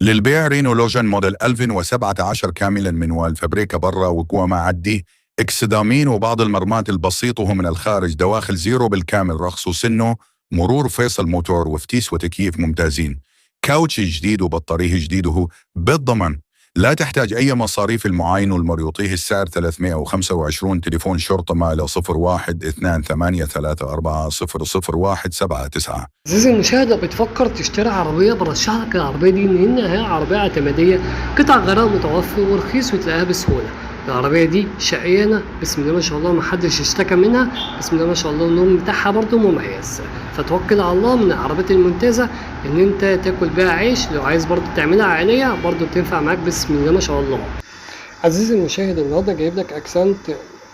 للبيع رينو لوجان موديل 2017 كاملا من فابريكا برا وقوة معدي اكسدامين وبعض المرمات البسيطة وهو من الخارج دواخل زيرو بالكامل رخص وسنه مرور فيصل موتور وفتيس وتكييف ممتازين كاوتش جديد وبطاريه جديد وهو بالضمن لا تحتاج أي مصاريف المعاين والمريوطيه السعر 325 تليفون شرطة ماله 01 28 34 001 79. عزيزي المشاهد، لو بتفكر تشتري عربية برشح لك العربية دي إن هي عربية اعتمادية، قطع غيارها متوفر ورخيص وتلاقيها بسهولة. العربية دي شقيانة بسم الله ما شاء الله، محدش اشتكى منها بسم الله ما شاء الله. اللون بتاعها برضو مميز، فتوكل على الله. من العربيات الممتازة إن أنت تاكل بيها عيش. لو عايز برضو تعملها عائلية برضو بتنفع معاك بسم الله ما شاء الله. عزيزي المشاهد، النهارده جايب لك اكسنت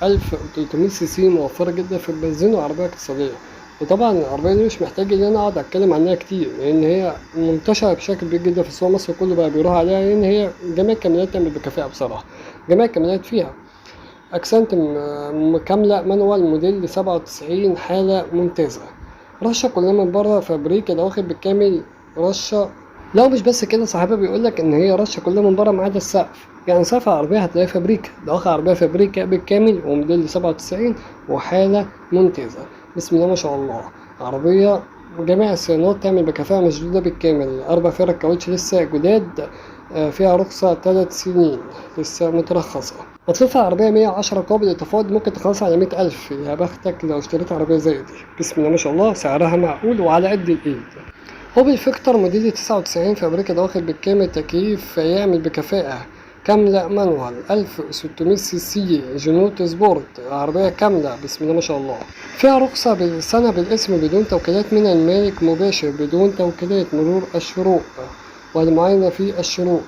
1300 سي سي موفرة جدا في البنزين وعربية اقتصادية. وطبعا العربية دي مش محتاج ان انا اقعد اتكلم عنها كتير، لان هي منتشرة بشكل كبير جدا في السوق المصري كله بقى بيروح عليها، لان هي جميع الكاميرات تعمل بكفاءة بصراحة. جميع الكاميرات فيها اكسنت كاملة مانوال موديل 97 حالة ممتازة. رشة كلها من بره فابريكا، ده واخد بالكامل رشة. لو مش بس كده، صاحبها بيقول لك ان هي رشه كلها من بره ما عدا السقف. يعني سقف العربيه هتلاقي فابريكا، ده واخد عربيه فابريكا بالكامل وموديل 97 وحاله ممتازه بسم الله ما شاء الله. عربيه جميع الصيانات تعمل بكفاءه مشدوده بالكامل. 4 فرق كاوتش لسه جداد، فيها رخصة 3 سنين لسه مترخصة. مصروف العربية 110 قابل للتفاوض، ممكن تخلص على 100,000. يا بختك لو اشتريت عربية زي دي بسم الله ما شاء الله، سعرها معقول وعلى قد الإيد. هوبل فيكتور موديل 99 فابريكا، ده واخد بالكامل تكييف يعمل بكفاءة كاملة مانوال 1600 سي سي جنوت سبورت. عربية كاملة بسم الله ما شاء الله. فيها رخصة بالسنة بالاسم بدون توكيلات من المالك مباشر، بدون توكيلات، مرور الشروق والمعاينة في الشروق.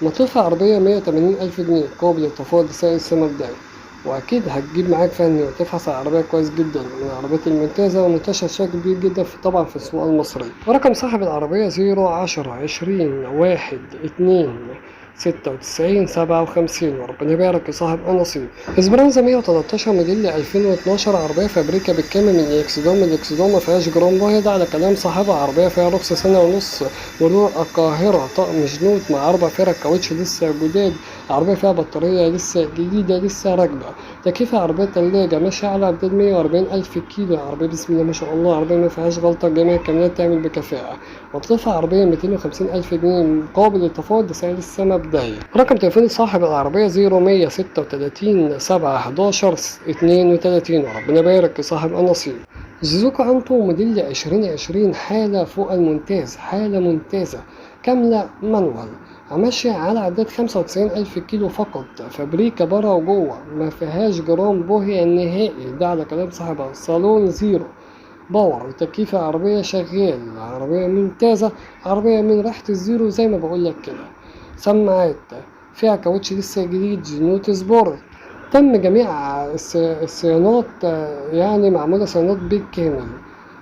مصروف العربية 180,000 جنيه قابل للتفاوض لسعر السنة الجاية. وأكيد هتجيب معاك فني وتفحص العربية كويس جدا، من العربيات الممتازة ومنتشرة بشكل كبير جدا طبعا في السوق المصري. ورقم صاحب العربية 010 20 1 92 97 وربنا يبارك لصاحب النصيب. اسبرانزا 113 موديل 2012 عربية فابريكا بالكامل من الاكسدام. الاكسدام مفيهاش جرام واحد على كلام صاحبها. عربية فيها رخصة سنة ونص، مرور القاهرة، طقم جنود مع 4 فرق كاوتش لسه جداد. عربية فيها بطارية لسه جديدة لسه راكبة. تكييف عربية تلاجة ماشية على عداد 140,000 كيلو. عربية بسم الله ما شاء الله، عربية ما فيهاش غلطة، جميع الكاميرات تعمل بكفاءة. مصروفها عربية 250,000 جنيه مقابل التفاوض لسعر السنة بداية. رقم تليفون صاحب العربية 0136 711 32 وربنا يبارك لصاحب النصيب. سوزوكي أنتو موديل 2020 حالة فوق الممتاز، حالة ممتازة كاملة مانوال، ماشية على عداد 95,000 كيلو فقط. فابريكا برا وجوه، ما فيهاش جرام بوهي النهائي، ده على كلام صاحبها. صالون زيرو باور، تكييف العربية شغال. عربية ممتازة، عربية من ريحة الزيرو زي ما بقولك كده. سماعات، فيها كاوتش لسه جديد جنوت سبورت. تم جميع الصيانات، يعني معمولة صيانات بالكامل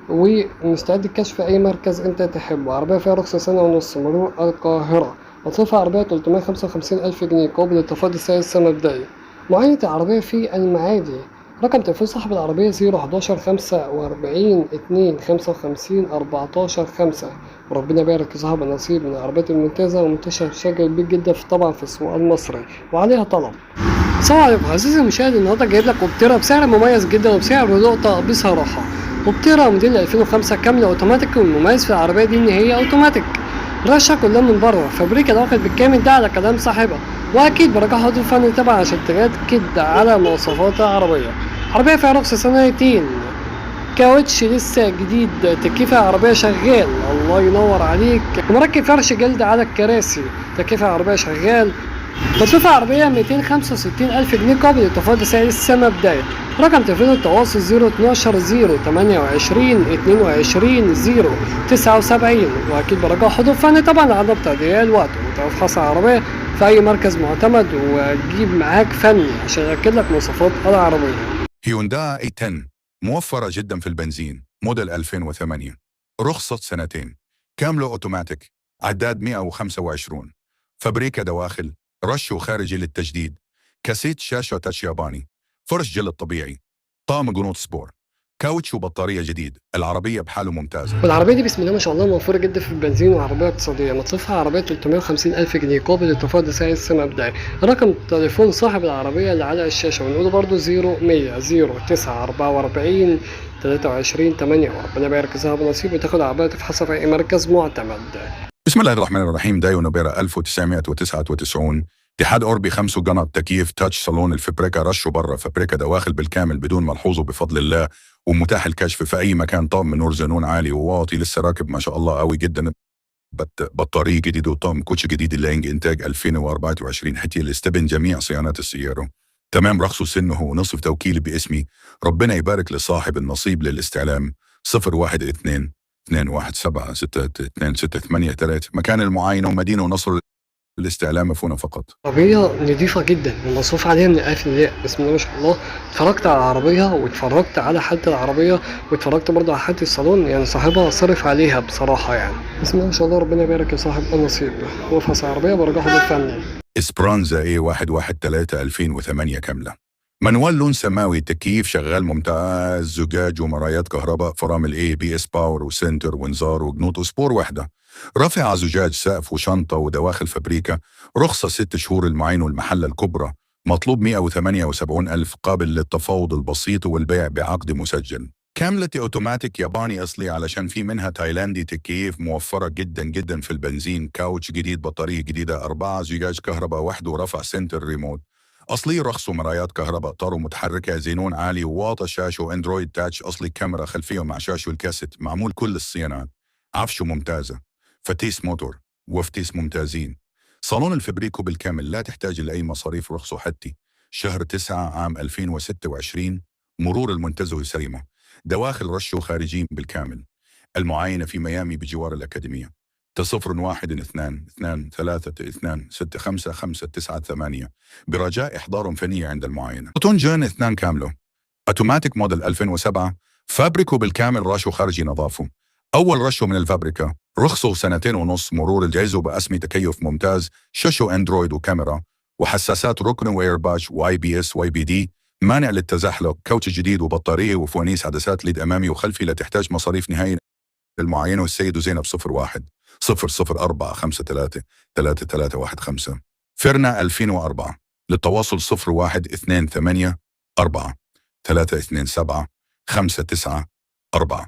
ومستعد الكشف أي مركز أنت تحبه. عربية فيها رخصة سنة ونص، مرور القاهرة. مصروفها عربية 355,000 جنيه قابل للتفاوض لسعر السنة الجاية. معاينة العربية في المعادي. رقم تليفون صاحب العربية 011 45 2 55 14 5 وربنا يبارك لصاحب النصيب. من العربيات الممتازة ومنتشرة بشكل كبير جدا طبعا في السوق المصري وعليها طلب. السلام عليكم عزيزي المشاهد، النهارده جايب لك اوبتيرا بسعر مميز جدا وبسعر لقطة بصراحة. اوبتيرا موديل 2005 كاملة اوتوماتيك، والمميز في العربية دي ان هي اوتوماتيك. رشة كلها من بره فابريكا، ده واخد بالكامل، ده على كلام صاحبها. واكيد برجعها حاضر فني طبعا عشان تأكد على مواصفات العربية. عربية فيها رخصة سنتين، كاوتش لسه جديد، تكييف العربية شغال الله ينور عليك، مركب فرش جلد على الكراسي، تكييف العربية شغال. مصروف العربية 265,000 جنيه قابل للتفاوض لسعر السنة بداية. رقم تليفون التواصل 012 028 22 079 وأكيد برجاء حضور فني طبعا على تضييع الوقت. وتفحص العربية في أي مركز معتمد وتجيب معاك فني عشان يأكد لك مواصفات العربية. هيونداي اي 10 موفرة جدا في البنزين، موديل 2008، رخصة سنتين، كاملة أوتوماتيك، عداد 125، فابريكا دواخل، رش وخارجي للتجديد، كاسيت شاشة تاتش ياباني، فرش جلد طبيعي، طقم جنوط سبور، كاوتش وبطارية جديد. العربية بحاله ممتازة. والعربية دي بسم الله ما شاء الله موفرة جدا في البنزين وعربية اقتصادية، مصروفها عربية 350 ألف جنيه قابل للتفاضل سعر السنة مبدئي. رقم تليفون صاحب العربية اللي على الشاشة، ونقوله برضه 0100 944 23 8. وربنا يبارك صاحب نصيب وتاخد العربية تفحصها في أي مركز معتمد. بسم الله الرحمن الرحيم. دايو نوبيرا 1999. اتحاد أوربي 5 قناة تكييف تاتش صالون الفبريكا رشوا برا فبريكا دواخل بالكامل بدون ملحوظ بفضل الله، ومتاح الكشف في أي مكان. طقم من نور زنون عالي وواطي لسه راكب ما شاء الله قوي جدا. بطارية جديدة وطقم كوتش جديد اللينج إنتاج 2024 حتى الاستبن جميع صيانات السيارة. تمام رخصه سنه ونصف توكيل باسمي. ربنا يبارك لصاحب النصيب. للاستعلام 012 217 6286 مكان المعاينة ومدينة ونصر. الاستعلام فونا فقط. عربية نضيفة جدا ومصروف عليها من الألف للياء بسم الله ما شاء الله. اتفرجت على العربية واتفرجت على حالة العربية واتفرجت برضه على حالة الصالون، يعني صاحبها صرف عليها بصراحة يعني. بسم الله ما شاء الله ربنا يبارك يا صاحب النصيب. وافحص العربية برجعه بالفني. اسبرانزا A113 2008 كاملة. منوال لون سماوي، تكييف شغال ممتاز، زجاج ومرايات كهرباء، فرامل ABS باور وسنتر وانذار وجنوط وسبور وحدة، رافع زجاج سقف وشنطة ودواخل فابريكا. رخصة 6 شهور المعين والمحلة الكبرى. مطلوب 178 ألف قابل للتفاوض البسيط والبيع بعقد مسجل. كاملة أوتوماتيك ياباني أصلي علشان في منها تايلاندي. تكييف موفرة جدا جدا في البنزين. كاوتش جديد، بطارية جديدة، 4 زجاج كهرباء وحده ورفع سنتر ريموت. أصلي رخص مرايات كهرباء طارو متحركة، زينون عالي وواطة، شاشة واندرويد تاتش أصلي، كاميرا خلفية مع شاشة الكاسيت، معمول كل الصيانات. عفشه ممتازة، فتيس موتور وفتيس ممتازين. صالون الفبريكو بالكامل، لا تحتاج لأي مصاريف. رخصه حتي شهر 9 عام 2026. مرور المنتزه سليمة. دواخل رشه خارجين بالكامل. المعاينة في ميامي بجوار الأكاديمية. 0122-235-558 برجاء إحضار فني عند المعاينة. بطون جون 2 كامله. أوتوماتيك موديل 2007. فابريكو بالكامل، راشو خارجي نظافه. أول رشو من الفابريكا. رخصه 2.5 سنين. مرور الجيزو بأسمي، تكيف ممتاز، شاشو أندرويد وكاميرا وحساسات ركن وإيرباج وABS وABD، مانع للتزحلق، كوتش جديد وبطارية وفوانيس عدسات ليد أمامي وخلفي. لا تحتاج مصاريف نهائي للمعاينة. والسيد زينب 01 004 53 3315. فرنا 2004. للتواصل 01 28 4 327 594.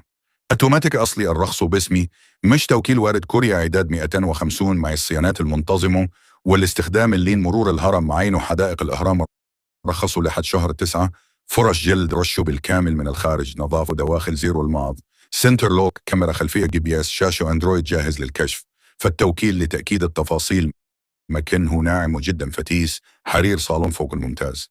أوتوماتيك أصلي، الرخص باسمي، مش توكيل وارد كوريا، إعداد 250 مع الصيانات المنتظمة والاستخدام اللين. مرور الهرم معينه حدائق الأهرام. رخصوا لحد شهر 9. فرش جلد رشه بالكامل من الخارج، نظافة دواخل زيرو الماض. سنتر لوك، كاميرا خلفية GPS، شاشة أندرويد جاهز للكشف. فالتوكيل لتأكيد التفاصيل. مكانه ناعم وجدا فتيس، حرير، صالون فوق الممتاز.